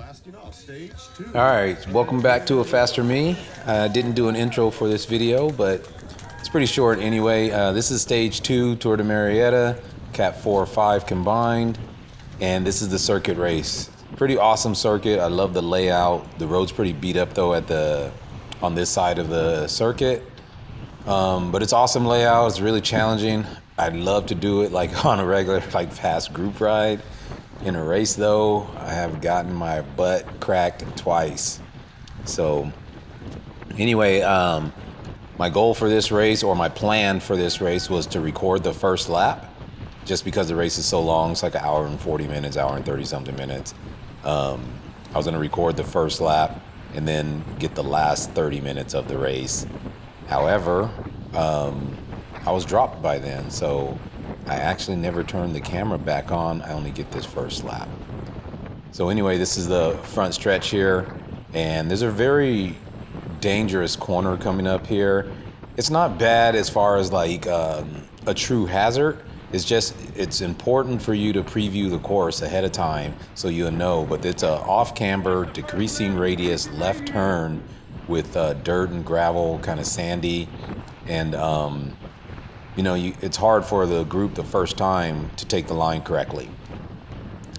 All right, welcome back to A Faster Me. I didn't do an intro for this video, but it's pretty short anyway. This is stage 2, Tour de Murrieta, Cat 4 or 5 combined, and this is the circuit race. Pretty awesome circuit. I love the layout. The road's pretty beat up though on this side of the circuit, but it's awesome layout. It's really challenging. I'd love to do it like on a regular, like fast group ride. In a race though, I have gotten my butt cracked twice. So anyway, my goal for this race, or my plan for this race, was to record the first lap, just because the race is so long. It's like an hour and 40 minutes, hour and 30 something minutes. I was gonna record the first lap and then get the last 30 minutes of the race. However, I was dropped by then, so I actually never turned the camera back on. I only get this first lap. So anyway, this is the front stretch here, and there's a very dangerous corner coming up here. It's not bad as far as like a true hazard. It's important for you to preview the course ahead of time so you'll know. But it's a off camber, decreasing radius left turn with dirt and gravel, kind of sandy, and it's hard for the group the first time to take the line correctly.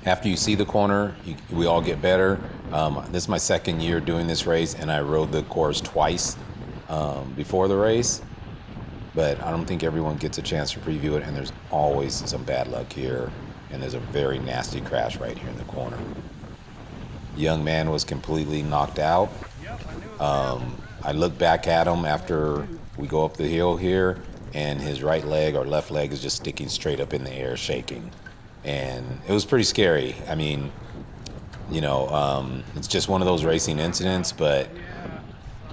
After you see the corner, we all get better. This is my second year doing this race, and I rode the course twice before the race, but I don't think everyone gets a chance to preview it, and there's always some bad luck here, and there's a very nasty crash right here in the corner. The young man was completely knocked out. I look back at him after we go up the hill here, and his right leg or left leg is just sticking straight up in the air, shaking. And it was pretty scary. I mean, it's just one of those racing incidents, but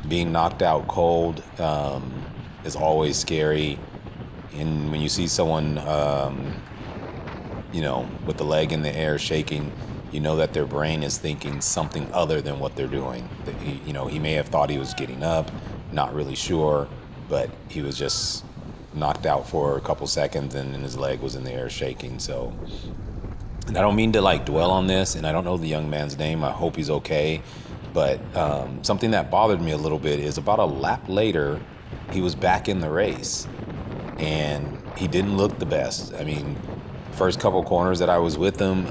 being knocked out cold is always scary. And when you see someone, with the leg in the air shaking, you know that their brain is thinking something other than what they're doing. That he may have thought he was getting up, not really sure, but he was just knocked out for a couple seconds, and then his leg was in the air shaking. So, and I don't mean to like dwell on this, and I don't know the young man's name. I hope he's okay. But something that bothered me a little bit is about a lap later, he was back in the race, and he didn't look the best. I mean, first couple corners that I was with him,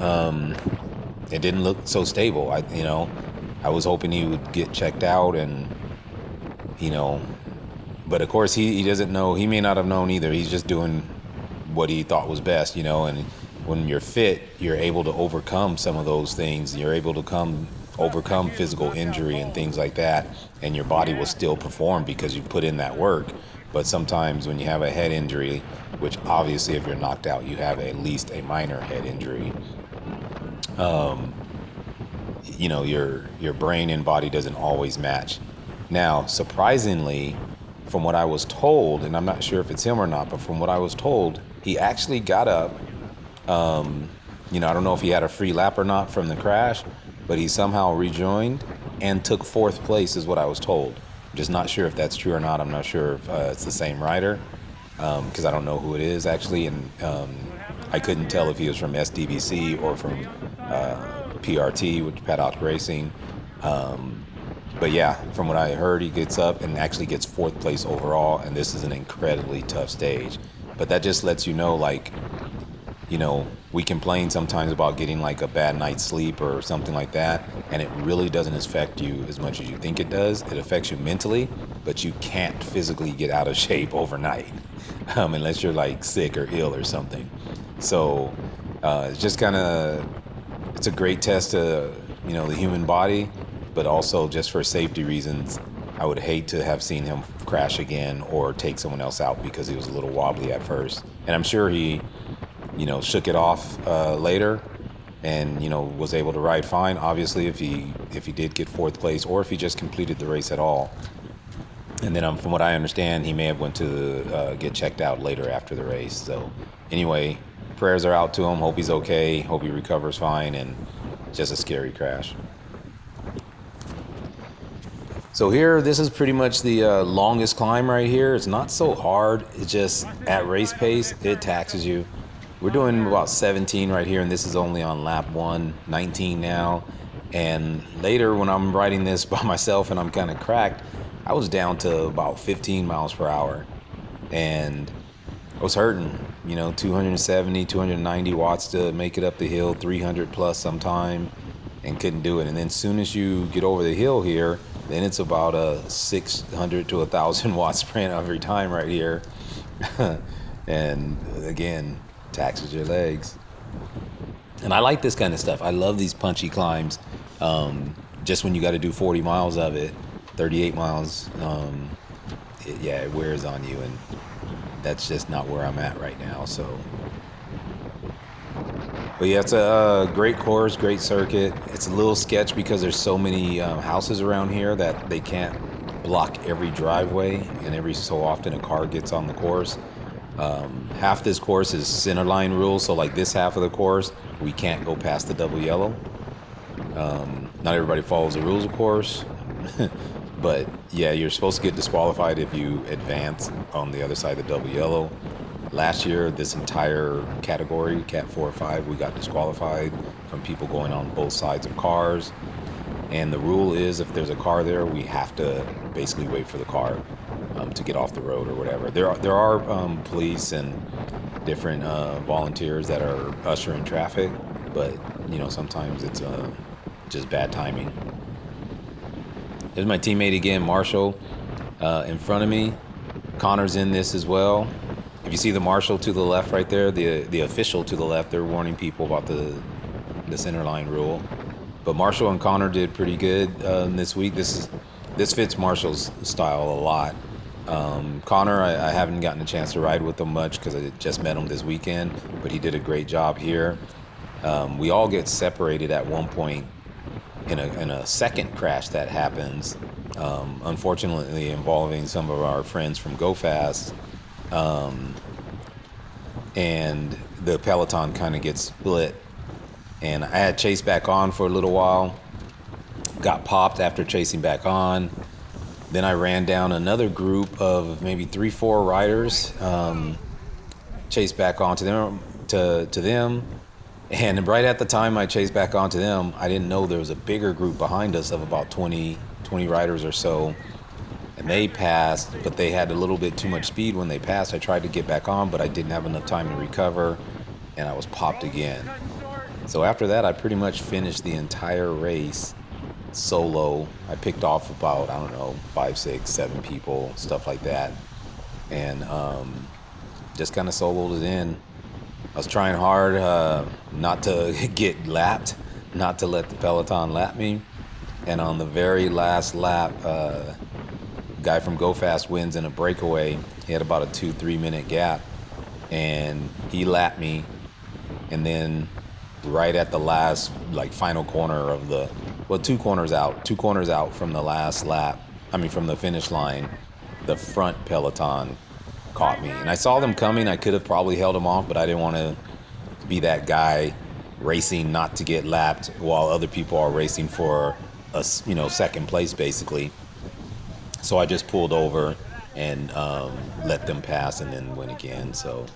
it didn't look so stable. I was hoping he would get checked out, and but of course he doesn't know. He may not have known either. He's just doing what he thought was best, and when you're fit, you're able to overcome some of those things. You're able to overcome physical injury and things like that, and your body will still perform because you've put in that work. But sometimes when you have a head injury, which obviously if you're knocked out, you have at least a minor head injury, your brain and body doesn't always match. Now, surprisingly, from what I was told, and I'm not sure if it's him or not, but from what I was told, he actually got up. I don't know if he had a free lap or not from the crash, but he somehow rejoined and took 4th place is what I was told. I'm just not sure if that's true or not. I'm not sure if it's the same rider, because I don't know who it is actually, and I couldn't tell if he was from SDBC or from PRT, which Paddock Racing. But yeah, from what I heard, he gets up and actually gets 4th place overall, and this is an incredibly tough stage. But that just lets you know, we complain sometimes about getting like a bad night's sleep or something like that, and it really doesn't affect you as much as you think it does. It affects you mentally, but you can't physically get out of shape overnight, unless you're like sick or ill or something. So it's just it's a great test to, the human body, but also just for safety reasons, I would hate to have seen him crash again or take someone else out because he was a little wobbly at first. And I'm sure he, shook it off later and, was able to ride fine, obviously, if he did get 4th place or if he just completed the race at all. And then from what I understand, he may have went to get checked out later after the race. So anyway, prayers are out to him. Hope he's okay. Hope he recovers fine, and just a scary crash. So here, this is pretty much the longest climb right here. It's not so hard. It's just at race pace, it taxes you. We're doing about 17 right here, and this is only on lap 1, 19 now. And later when I'm riding this by myself and I'm kind of cracked, I was down to about 15 miles per hour. And I was hurting, 270, 290 watts to make it up the hill, 300 plus sometime, and couldn't do it. And then as soon as you get over the hill here, then it's about a 600 to 1,000 watt sprint every time right here. And again, taxes your legs. And I like this kind of stuff. I love these punchy climbs. Just when you got to do 40 miles of it, 38 miles, it wears on you. And that's just not where I'm at right now. So, but yeah, it's a great course, great circuit. It's a little sketch because there's so many houses around here that they can't block every driveway, and every so often a car gets on the course. Half this course is center line rules, so like this half of the course, we can't go past the double yellow. Not everybody follows the rules, of course. But yeah, you're supposed to get disqualified if you advance on the other side of the double yellow. Last year, this entire category, Cat 4 or 5, we got disqualified from people going on both sides of cars. And the rule is if there's a car there, we have to basically wait for the car to get off the road or whatever. There are police and different volunteers that are ushering traffic, but sometimes it's just bad timing. There's my teammate again, Marshall, in front of me. Connor's in this as well. If you see the Marshall to the left right there, the official to the left, they're warning people about the center line rule. But Marshall and Connor did pretty good this week. This fits Marshall's style a lot. Connor, I haven't gotten a chance to ride with him much because I just met him this weekend, but he did a great job here. We all get separated at one point in a second crash that happens, unfortunately involving some of our friends from Go Fast, and the peloton kind of gets split. And I had chased back on for a little while, got popped after chasing back on. Then I ran down another group of maybe 3-4 riders, chased back onto them, to them. And right at the time I chased back onto them, I didn't know there was a bigger group behind us of about 20 riders or so. And they passed, but they had a little bit too much speed when they passed. I tried to get back on, but I didn't have enough time to recover, and I was popped again. So after that, I pretty much finished the entire race solo. I picked off about, 5, 6, 7 people, stuff like that. And just kind of soloed it in. I was trying hard not to get lapped, not to let the peloton lap me. And on the very last lap, guy from Go Fast wins in a breakaway. He had about a 2-3 minute gap, and he lapped me. And then right at the last, final corner of two corners out from the last lap, from the finish line, the front peloton caught me. And I saw them coming. I could have probably held them off, but I didn't want to be that guy racing not to get lapped while other people are racing for a, second place, basically. So I just pulled over and let them pass and then went again. So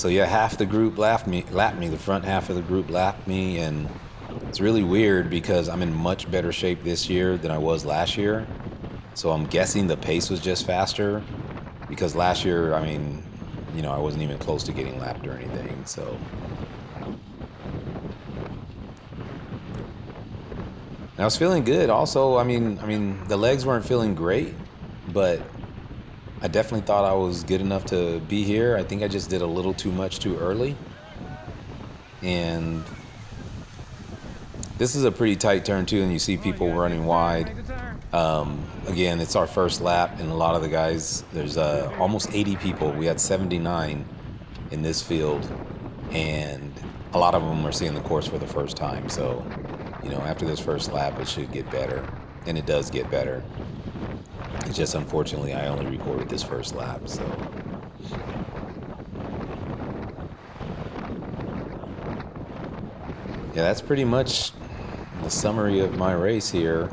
yeah, half the group lapped me. The front half of the group lapped me, and it's really weird because I'm in much better shape this year than I was last year. So I'm guessing the pace was just faster because last year, I wasn't even close to getting lapped or anything. So. And I was feeling good. Also, the legs weren't feeling great, but I definitely thought I was good enough to be here. I think I just did a little too much too early. And this is a pretty tight turn too, and you see people running wide. Again, it's our first lap, and a lot of the guys, there's almost 80 people. We had 79 in this field, and a lot of them are seeing the course for the first time. So, after this first lap, it should get better, and it does get better. It's just, unfortunately, I only recorded this first lap, so. Yeah, that's pretty much the summary of my race here.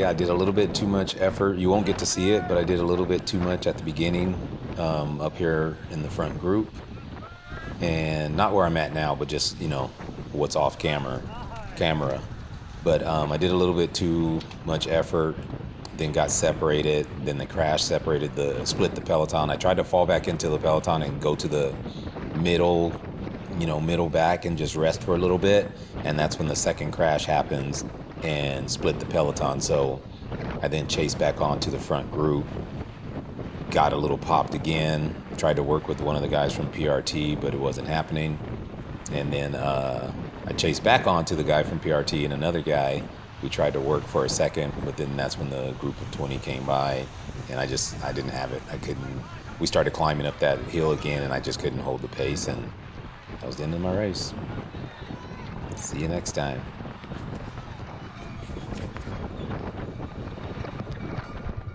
I did a little bit too much effort. You won't get to see it, but I did a little bit too much at the beginning, up here in the front group. And not where I'm at now, but just, what's off camera. But I did a little bit too much effort, then got separated. Then the crash split the peloton. I tried to fall back into the peloton and go to the middle, middle back and just rest for a little bit. And that's when the second crash happens and split the peloton. So I then chased back onto the front group, got a little popped again, tried to work with one of the guys from PRT, but it wasn't happening. And then I chased back onto the guy from PRT and another guy. We tried to work for a second, but then that's when the group of 20 came by, and I didn't have it. I couldn't. We started climbing up that hill again, and I just couldn't hold the pace, and that was the end of my race. See you next time.